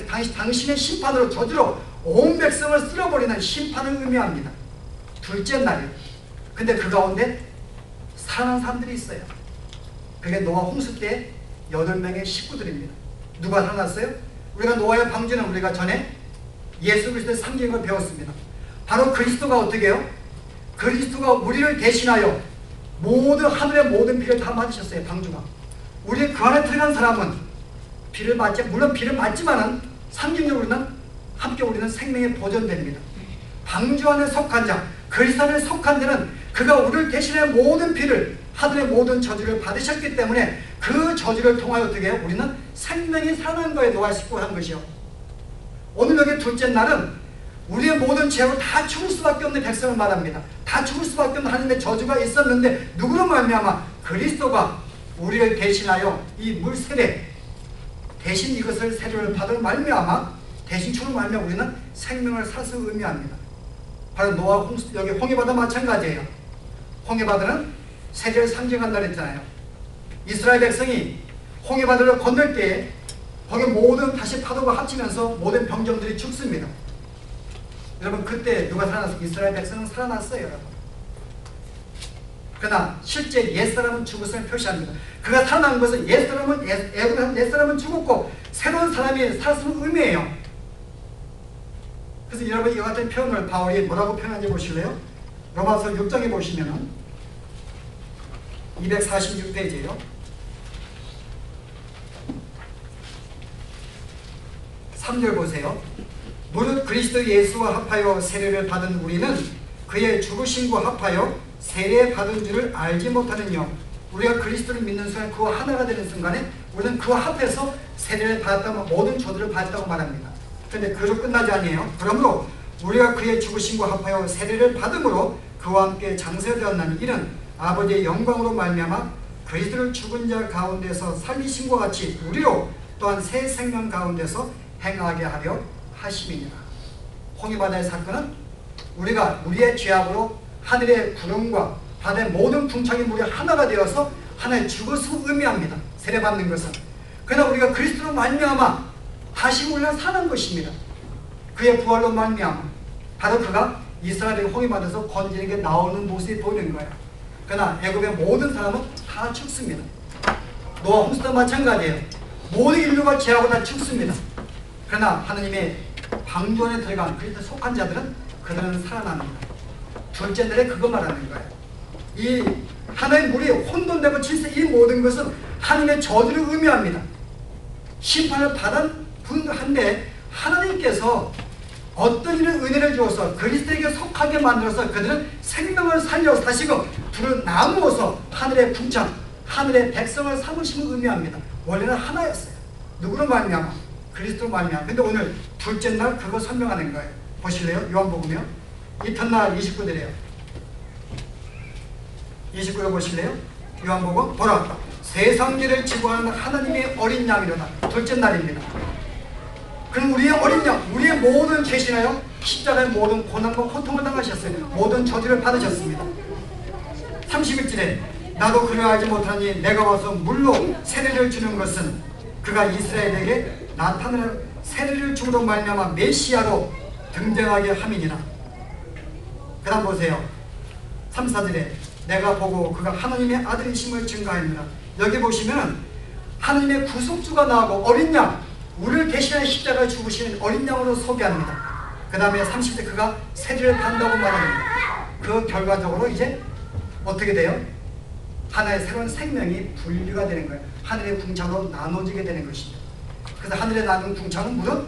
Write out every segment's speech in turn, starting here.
하나님의 당신의 심판으로 저주로 온 백성을 쓸어버리는 심판을 의미합니다. 둘째 날이에요. 근데 그 가운데 살아난 사람들이 있어요. 그게 노아 홍수 때 8명의 식구들입니다. 누가 살아났어요? 우리가 노아의 방주는 우리가 전에 예수 그리스도의 상징을 배웠습니다. 바로 그리스도가 어떻게 해요? 그리스도가 우리를 대신하여 모든 하늘의 모든 비를 다 맞으셨어요. 방주가. 우리 그 안에 들어간 사람은 비를 맞지, 물론 비를 맞지만은 상징적으로는 함께 우리는 생명에 보존됩니다. 방주 안에 속한 자, 그리스도 안에 속한 자는 그가 우리를 대신해 모든 비를, 하늘의 모든 저주를 받으셨기 때문에 그 저주를 통하여 어떻게 해요? 우리는 생명이 살아난 거에 노아 식구가 한 것이요. 오늘 여기 둘째 날은 우리의 모든 죄로 다 죽을 수밖에 없는 백성을 말합니다. 다 죽을 수밖에 없는 하나님의 저주가 있었는데 누구로 말미암아? 그리스도가 우리를 대신하여 이 물 세례 대신 이것을 세례를 받을 말미암아 대신 죽을 말미암아 우리는 생명을 살수 의미합니다. 바로 노아 홍수, 여기 홍해바다 마찬가지예요. 홍해바다는 세례를 상징한다 그랬잖아요. 이스라엘 백성이 홍해바다를 건널 때에 거기 모든 다시 파도가 합치면서 모든 병정들이 죽습니다. 여러분 그때 누가 살아났어요? 이스라엘 백성은 살아났어요. 여러분. 그러나 실제 옛사람은 죽었음을 표시합니다. 그가 살아난 것은 옛사람은 죽었고 새로운 사람이 살았음을 의미해요. 그래서 여러분 이와 같은 표현을 바울이 뭐라고 표현하는지 보실래요? 로마서 6장에 보시면 246페이지예요. 3절 보세요. 무릇 그리스도 예수와 합하여 세례를 받은 우리는 그의 죽으심과 합하여 세례 받은 줄을 알지 못하느뇨. 우리가 그리스도를 믿는 순간 그와 하나가 되는 순간에 우리는 그와 합해서 세례를 받았다고 모든 조들을 받았다고 말합니다. 그런데 그로 끝나지 아니에요. 그러므로 우리가 그의 죽으심과 합하여 세례를 받음으로 그와 함께 장세되었나니 이는 아버지의 영광으로 말미암아 그리스도를 죽은 자 가운데서 살리심과 같이 우리로 또한 새 생명 가운데서 행하게 하려 하심이니라. 홍해바다의 사건은 우리가 우리의 죄악으로 하늘의 구름과 바다의 모든 궁창의 물이 하나가 되어서 하나의 죽었음을 의미합니다. 세례받는 것은. 그러나 우리가 그리스도로 말미암아 다시 우리가 사는 것입니다. 그의 부활로 말미암아 바로 그가 이스라엘의 홍해바다에서 건지에게 나오는 모습이 보이는 거예요. 그러나 애굽의 모든 사람은 다 죽습니다. 노아 홍수도 마찬가지예요. 모든 인류가 죄하고 다 죽습니다. 그러나 하나님의 방주 안에 들어간 그리스도에 속한 자들은 그들은 살아납니다. 둘째 날에 그거 말하는 거예요. 이 하나의 물이 혼돈되고 질서 이 모든 것은 하나님의 저주를 의미합니다. 심판을 받은 분한데 하나님께서 어떤 일을 은혜를 주어서 그리스도에게 속하게 만들어서 그들은 생명을 살려서 다시금 둘을 나누어서 하늘의 궁창, 하늘의 백성을 삼으심을 의미합니다. 원래는 하나였어요. 누구로 말미암아? 그리스도로 말미암아. 근데 오늘 둘째 날 그거 설명하는 거예요. 보실래요? 요한복음이요. 이튿날 29절이에요. 29절 보실래요? 요한복음 보라 세상죄를 지고하는 하나님의 어린 양이로다. 둘째 날입니다. 그럼 우리의 어린 양, 우리의 모든 죄신하여 십자가의 모든 고난과 고통을 당하셨어요. 모든 저주를 받으셨습니다. 31절에 나도 그리하지 못하니 내가 와서 물로 세례를 주는 것은 그가 이스라엘에게 나타나는 세례를 주므로 말미암아 메시아로 등장하게 함이니라. 그 다음 보세요. 3, 4절에 내가 보고 그가 하나님의 아들이심을 증거하였느라. 여기 보시면 하나님의 구속주가 나오고 어린 양, 우리를 대신하여 십자가에 죽으시는 어린 양으로 소개합니다. 그 다음에 30절 그가 세례를 받는다고 말합니다. 그 결과적으로 이제 어떻게 돼요? 하나의 새로운 생명이 분류가 되는 거예요. 하늘의 궁창으로 나눠지게 되는 것입니다. 그래서 하늘에 나눈 궁창은 물은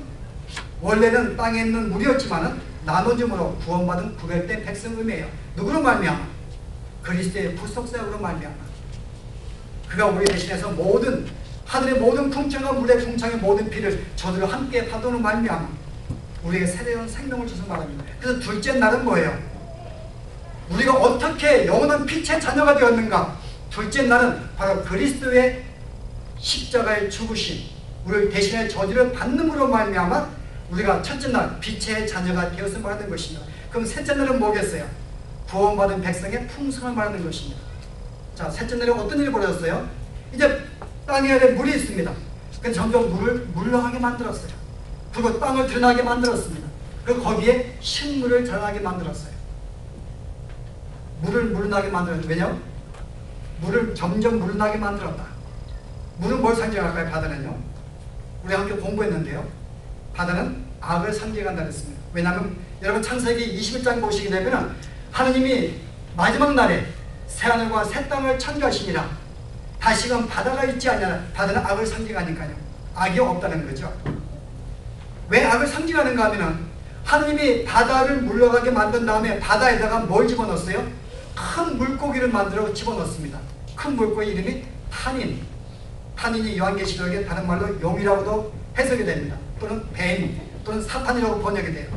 원래는 땅에 있는 물이었지만 나눠짐으로 구원받은 구별된 백성 의미해요. 누구로 말미암아? 그리스도의 부속사역으로 말미암아. 그가 우리 대신해서 모든 하늘의 모든 궁창과 물의 궁창의 모든 피를 저들과 함께 파도로 말미암아 우리에게 새로운 생명을 주서 말합니다. 그래서 둘째 날은 뭐예요? 우리가 어떻게 영원한 빛의 자녀가 되었는가? 둘째 날은 바로 그리스도의 십자가의 죽으심, 우리를 대신해 저주를 받는으로 말미암아 우리가 첫째 날 빛의 자녀가 되었음을 말하는 것입니다. 그럼 셋째 날은 뭐겠어요? 구원받은 백성의 풍성을 말하는 것입니다. 자, 셋째 날에 어떤 일이 벌어졌어요? 이제 땅에 물이 있습니다. 그래서 점점 물을 물렁하게 만들었어요. 그리고 땅을 드러나게 만들었습니다. 그리고 거기에 식물을 자라나게 만들었어요. 물을 물나게 만들었어요. 왜냐? 물을 점점 물나게 만들었다. 물은 뭘 상징할까요? 바다는요. 우리 함께 공부했는데요. 바다는 악을 상징한다 그랬습니다. 왜냐하면 여러분 창세기 21장 보시게 되면 하느님이 마지막 날에 새하늘과 새 땅을 창조하시니라. 다시금 바다가 있지 않냐. 바다는 악을 상징하니까요. 악이 없다는 거죠. 왜 악을 상징하는가 하면 하느님이 바다를 물러가게 만든 다음에 바다에다가 뭘 집어넣었어요? 큰 물고기를 만들어 집어넣습니다. 큰 물고기 이름이 탄인. 탄인이 요한계시록에 다른 말로 용이라고도 해석이 됩니다. 또는 뱀 또는 사탄이라고 번역이 돼요.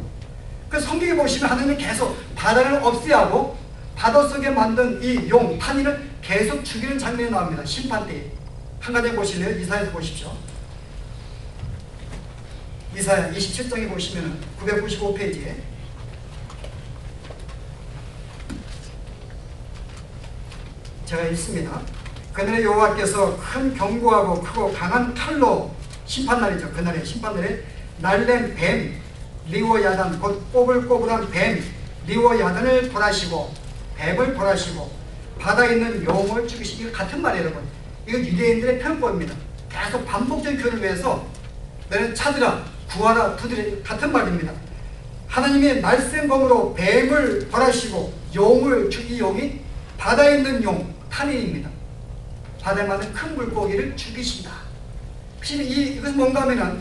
그 성경에 보시면 하느님이 계속 바다를 없애야 하고 바다 속에 만든 이 용, 탄인을 계속 죽이는 장면이 나옵니다. 심판 때에. 한 가지 보실래요? 이사야에서 보십시오. 이사야 27장에 보시면 995페이지에 제가 읽습니다. 그날에 여호와께서 큰 경고하고 크고 강한 칼로 심판날이죠. 그날에 심판날에 날랜 뱀 리워야단 곧 꼬불꼬불한 뱀 리워야단을 벌하시고 뱀을 벌하시고 바다에 있는 용을 죽이시기 같은 말이에요. 여러분 이거 유대인들의 편법입니다. 계속 반복적인 교훈을 위해서 너는 찾으라 구하라 두드려 같은 말입니다. 하나님의 말씀범으로 뱀을 벌하시고 용을 이 용이 바다에 있는 용 탄인입니다. 바다에 많은 큰 물고기를 죽이신다. 실은 이것은 뭔가 하면은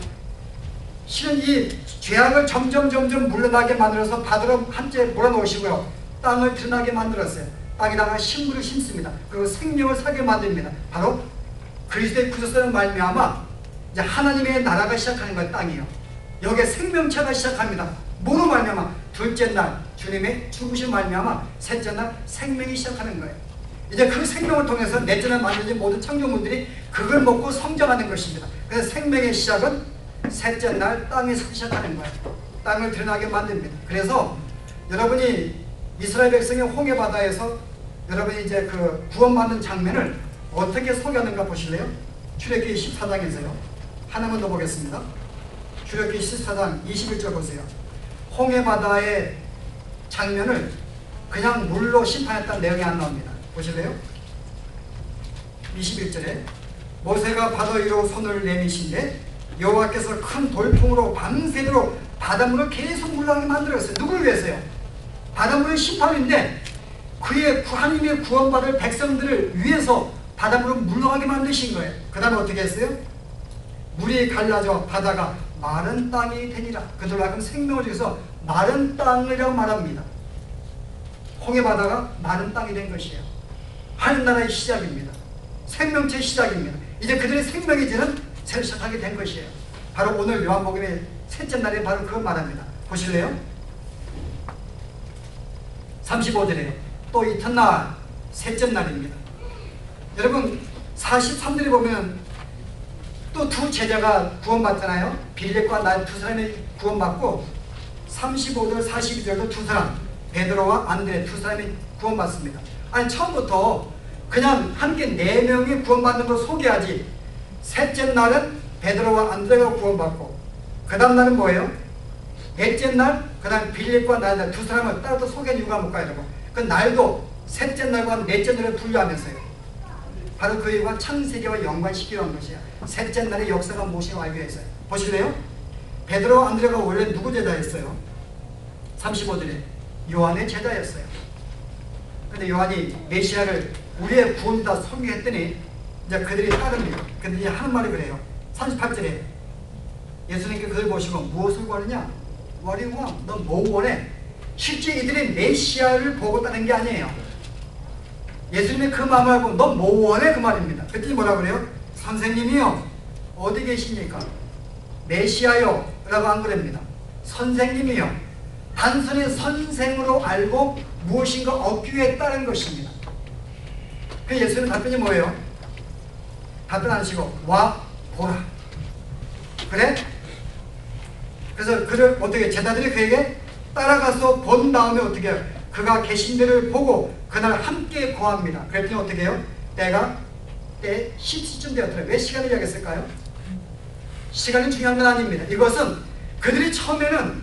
실은 이 죄악을 점점 물러나게 만들어서 바다로 한째 몰아넣으시고요. 땅을 드러나게 만들었어요. 땅에다가 식물을 심습니다. 그리고 생명을 살게 만듭니다. 바로 그리스도의 구속사를 말미암아 이제 하나님의 나라가 시작하는 건 땅이에요. 여기에 생명체가 시작합니다. 뭐로 말미암아? 둘째 날 주님의 죽으신 말미암아 셋째 날 생명이 시작하는 거예요. 이제 그 생명을 통해서 넷째 날 만들어진 모든 창조물들이 그걸 먹고 성장하는 것입니다. 그래서 생명의 시작은 셋째 날 땅에서 시작하는 거예요. 땅을 드러나게 만듭니다. 그래서 여러분이 이스라엘 백성의 홍해 바다에서 여러분이 이제 그 구원받는 장면을 어떻게 소개하는가 보실래요? 출애굽기 14장에서요. 하나만 더 보겠습니다. 출애굽기 14장 21절 보세요. 홍해 바다의 장면을 그냥 물로 심판했다는 내용이 안 나옵니다. 보실래요? 21절에 모세가 바다 위로 손을 내미신데 여호와께서 큰 돌풍으로 밤새도록 바닷물을 계속 물러가게 만들었어요. 누구를 위해서요? 바닷물은 심판인데 그의 하나님의 구원받을 백성들을 위해서 바닷물을 물러가게 만드신 거예요. 그 다음에 어떻게 했어요? 물이 갈라져 바다가 마른 땅이 되니라. 그들로 하여금 생명을 주셔서 마른 땅이라고 말합니다. 홍해 바다가 마른 땅이 된 것이에요. 하늘나라의 시작입니다. 생명체의 시작입니다. 이제 그들의 생명의 질은 새로 시작하게 된 것이에요. 바로 오늘 요한복음의 셋째 날에 바로 그걸 말합니다. 보실래요? 35절에 또 이튿날 셋째 날입니다. 여러분 43절에 보면 또 두 제자가 구원받잖아요. 빌립과 난 두 사람이 구원받고 35절 42절도 두 사람 베드로와 안드레 두 사람이 구원받습니다. 아니 처음부터 그냥 함께 4명이 구원받는 걸 소개하지. 셋째 날은 베드로와 안드레가 구원받고 그 다음 날은 뭐예요? 넷째 날 그 다음 빌립과 난 두 사람을 따로 소개한 이유가 뭘까요? 여러분? 그 날도 셋째 날과 넷째 날을 분류하면서요. 바로 그 이유가 창세기와 연관시키려 한 것이야. 셋째 날의 역사가 무엇인가 알기 위해서요. 보실래요? 베드로와 안드레가 원래 누구 제자였어요? 35절에 요한의 제자였어요. 근데 요한이 메시아를 우리의 구원이다 설명했더니 이제 그들이 따릅니다. 근데 이제 하는 말이 그래요. 38절에 예수님께 그들 보시고 무엇을 구하느냐? What do you want? 너 뭐 원해? 실제 이들이 메시아를 보고 따른 게 아니에요. 예수님의 그 마음을 알고 너 뭐 원해? 그 말입니다. 그랬더니 뭐라 그래요? 선생님이요 어디 계십니까? 메시아요 라고 안 그럽니다. 선생님이요. 단순히 선생으로 알고 무엇인가 얻기 위해 따른 것입니다. 그 예수님 답변이 뭐예요? 답변 안 하시고 와 보라. 그래? 그래서 그를 어떻게 제자들이 그에게 따라가서 본 다음에 어떻게 해요? 그가 계신 데를 보고 그날 함께 거합니다. 그랬더니 어떻게 해요? 때가 10시쯤 되었더라. 왜 시간을 이야기했을까요? 시간이 중요한 건 아닙니다. 이것은 그들이 처음에는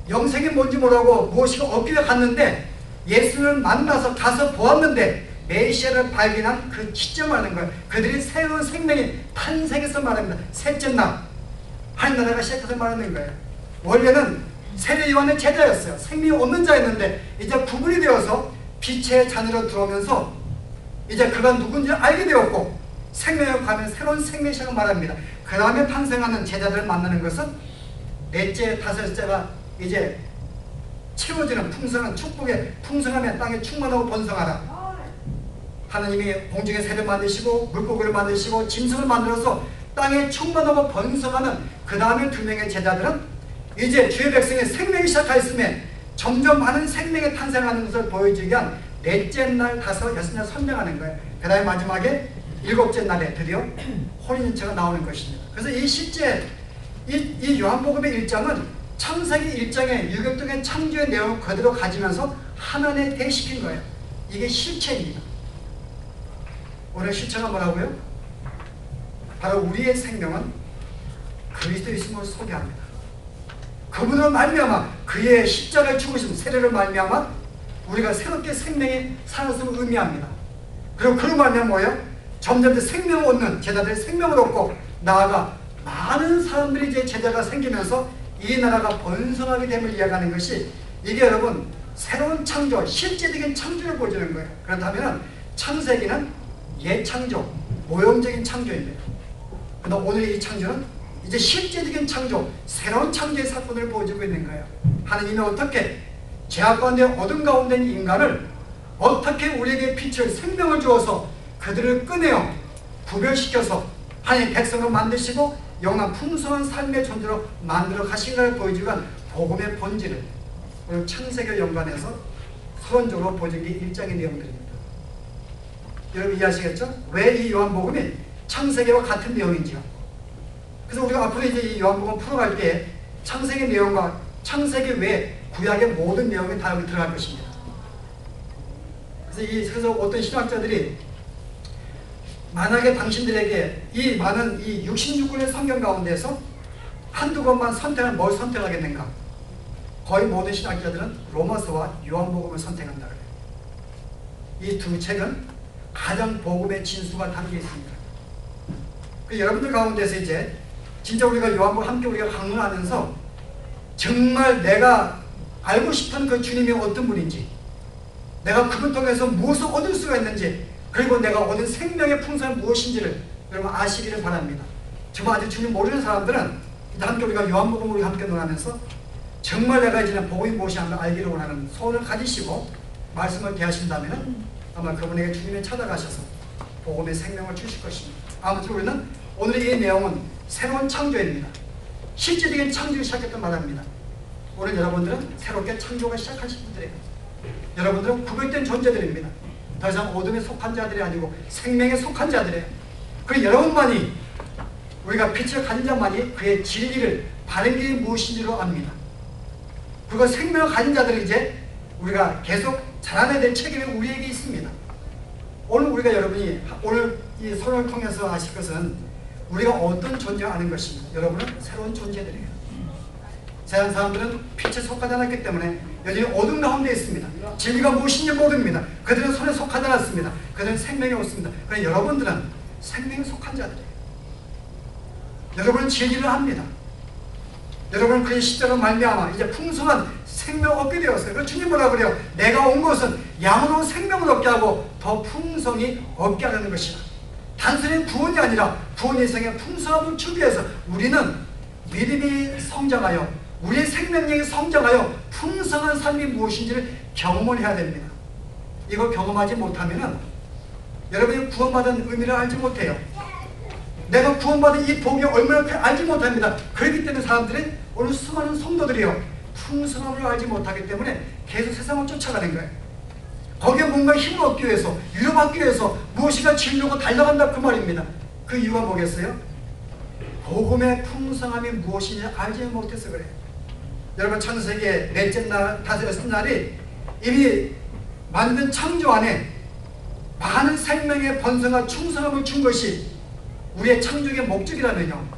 영생이 뭔지 모르고 무엇이 없길래 갔는데 예수를 만나서 가서 보았는데 메시아를 발견한 그 시점 말하는 거예요. 그들이 새로운 생명이 탄생해서 말합니다. 셋째 날 하늘나라가 시작해서 말하는 거예요. 원래는 세례 요한의 제자였어요. 생명이 없는 자였는데 이제 구분이 되어서 빛의 잔으로 들어오면서 이제 그가 누군지 알게 되었고 생명을 가면 새로운 생명의 시작을 말합니다. 그 다음에 탄생하는 제자들을 만나는 것은 넷째, 다섯째가 이제 채워지는 풍성한 축복의 풍성함에 땅에 충만하고 번성하라. 하나님이 공중의 새를 만드시고 물고기를 만드시고 짐승을 만들어서 땅에 충만하고 번성하는 그 다음에 두 명의 제자들은 이제 주의 백성의 생명이 시작하였음에 점점 많은 생명이 탄생하는 것을 보여주기 위한 넷째 날, 다섯, 여섯 날 선명하는 거예요. 그 다음에 마지막에 일곱째 날에 드디어 혼인인체가 나오는 것입니다. 그래서 이 실제 이 요한복음의 1장은 창세기 1장의 유격동의 창조의 내용을 그대로 가지면서 하나에 대시킨 거예요. 이게 실체입니다. 오늘 실체가 뭐라고요? 바로 우리의 생명은 그리스도 예수님을 소개합니다. 그분으로 말미암아 그의 십자가를 죽으심 세례를 말미암아 우리가 새롭게 생명이 살아있음을 의미합니다. 그리고 그로 말미암아 뭐예요? 점점 생명을 얻는 제자들의 생명을 얻고 나아가 많은 사람들이 이제 제자가 생기면서 이 나라가 번성하게 됨을 이야기하는 것이 이게 여러분 새로운 창조, 실제적인 창조를 보여주는 거예요. 그렇다면 창세기는 예창조, 모형적인 창조입니다. 그러나 오늘 이 창조는 이제 실제적인 창조, 새로운 창조의 사건을 보여주고 있는 거예요. 하나님이 어떻게 죄악 가운데 어둠 가운데 있는 인간을 어떻게 우리에게 빛을 생명을 주어서 그들을 꺼내어 구별시켜서 하나님 백성을 만드시고 영원한 풍성한 삶의 존재로 만들어 가시기를 보여주기 위한 복음의 본질을 오늘 창세기와 연관해서 서론적으로 보여준 게 1장의 내용들입니다. 여러분 이해하시겠죠? 왜 이 요한복음이 창세기와 같은 내용인지요. 그래서 우리가 앞으로 이제 이 요한복음 풀어갈 때 창세기 내용과 창세기 외에 구약의 모든 내용이 다 여기 들어갈 것입니다. 그래서 어떤 신학자들이 만약에 당신들에게 이 많은 이 66권의 성경 가운데서 한두 권만 선택하면 뭘 선택하겠는가? 거의 모든 신학자들은 로마서와 요한복음을 선택한다 그래요. 이 두 책은 가장 복음의 진수가 담겨 있습니다. 여러분들 가운데서 이제 진짜 우리가 요한복음 함께 우리가 강론하면서 정말 내가 알고 싶은 그 주님이 어떤 분인지, 내가 그분 통해서 무엇을 얻을 수가 있는지, 그리고 내가 얻은 생명의 풍성이 무엇인지를 여러분 아시기를 바랍니다. 정말 아직 주님 모르는 사람들은 함께 우리가 요한복음을 우리 함께 논하면서 정말 내가 이제는 복음이 무엇이 하는 걸 알기를 원하는 소원을 가지시고 말씀을 대하신다면 아마 그분에게 주님이 찾아가셔서 복음의 생명을 주실 것입니다. 아무튼 우리는 오늘 이 내용은 새로운 창조입니다. 실제적인 창조를 시작했던 말합니다. 오늘 여러분들은 새롭게 창조가 시작하신 분들이에요. 여러분들은 구별된 존재들입니다. 더 이상 어둠에 속한 자들이 아니고 생명에 속한 자들이에요. 그리고 여러분만이 우리가 빛을 가진 자만이 그의 진리를 바른 길이 무엇인지로 압니다. 그리고 생명을 가진 자들은 이제 우리가 계속 자라나야 될 책임이 우리에게 있습니다. 오늘 우리가 여러분이 오늘 이 서론을 통해서 아실 것은 우리가 어떤 존재를 아는 것입니다. 여러분은 새로운 존재들이에요. 세상 사람들은 빛에 속하지 않았기 때문에 여전히 어둠 가운데 있습니다. 진리가 무엇인지 모릅니다. 그들은 손에 속하지 않았습니다. 그들은 생명이 없습니다. 그러나 여러분들은 생명에 속한 자들이에요. 여러분은 진리를 합니다. 여러분은 그의 십자가로 말미암아 이제 풍성한 생명을 얻게 되었어요. 그래서 주님 뭐라 그래요? 내가 온 것은 양으로 생명을 얻게 하고 더 풍성히 얻게 하려는 것이다. 단순히 구원이 아니라 구원 이상의 풍성함을 주기 위해서 우리는 믿음이 성장하여 우리의 생명력이 성장하여 풍성한 삶이 무엇인지를 경험을 해야 됩니다. 이걸 경험하지 못하면 여러분이 구원받은 의미를 알지 못해요. 내가 구원받은 이 복이 얼마나 알지 못합니다. 그렇기 때문에 사람들이 오늘 수많은 성도들이요 풍성함을 알지 못하기 때문에 계속 세상을 쫓아가는 거예요. 거기에 뭔가 힘을 얻기 위해서 위로받기 위해서 무엇인가 진료가 달려간다 그 말입니다. 그 이유가 뭐겠어요? 복음의 풍성함이 무엇인지 알지 못해서 그래요. 여러분 창세기의 넷째 날, 다섯째 날이 이미 만든 창조 안에 많은 생명의 번성과 충성함을 준 것이 우리의 창조의 목적이라면요.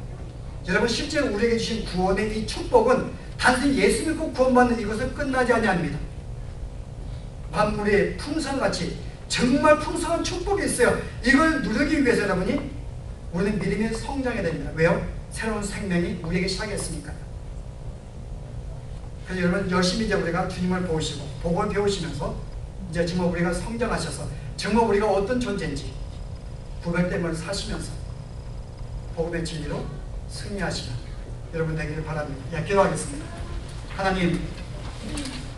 여러분 실제로 우리에게 주신 구원의 이 축복은 단순히 예수 믿고 구원받는 이것은 끝나지 아니합니다. 만물의 풍성같이 정말 풍성한 축복이 있어요. 이걸 누리기 위해서 여러분이 우리는 믿음의 성장해야 됩니다. 왜요? 새로운 생명이 우리에게 시작했으니까요. 그래서 여러분 열심히 이제 우리가 주님을 보시고 복음을 배우시면서 이제 정말 우리가 성장하셔서 정말 우리가 어떤 존재인지 구별됨을 사시면서 복음의 진리로 승리하시는 여러분 되기를 바랍니다. 예, 기도하겠습니다. 하나님,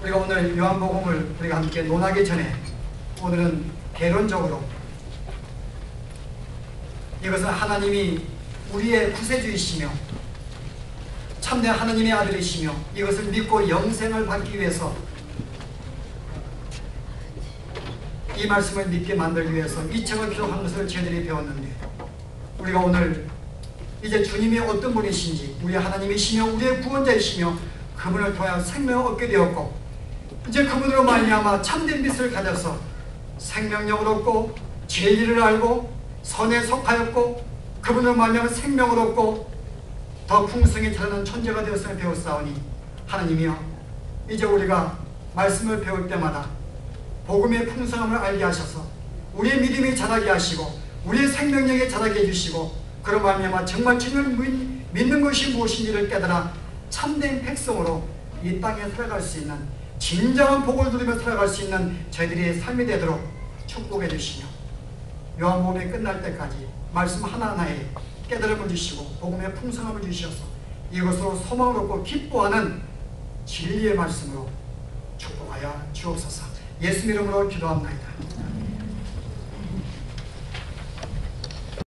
우리가 오늘 요한복음을 우리가 함께 논하기 전에 오늘은 개론적으로 이것은 하나님이 우리의 구세주이시며 참된 하나님의 아들이시며 이것을 믿고 영생을 받기 위해서 이 말씀을 믿게 만들기 위해서 이 책을 기록한 것을 저희들이 배웠는데 우리가 오늘 이제 주님이 어떤 분이신지 우리 하나님이시며 우리의 구원자이시며 그분을 통하여 생명을 얻게 되었고 이제 그분으로 말미암아 참된 빛을 가져서 생명력을 얻고 진리를 알고 선에 속하였고 그분을 말미암아 생명을 얻고 더 풍성히 자라는 존재가 되었음을 배웠사오니 하나님이여 이제 우리가 말씀을 배울 때마다 복음의 풍성함을 알게 하셔서 우리의 믿음이 자라게 하시고 우리의 생명력이 자라게 해주시고 그로 말미암아 정말 주님을 믿는 것이 무엇인지를 깨달아 참된 백성으로 이 땅에 살아갈 수 있는 진정한 복을 누리며 살아갈 수 있는 저희들의 삶이 되도록 축복해 주시며 요한복음이 끝날 때까지 말씀 하나하나에 깨달음을 주시고 복음의 풍성함을 주셔서 이것으로 소망을 얻고 기뻐하는 진리의 말씀으로 축복하여 주옵소서. 예수 이름으로 기도합니다.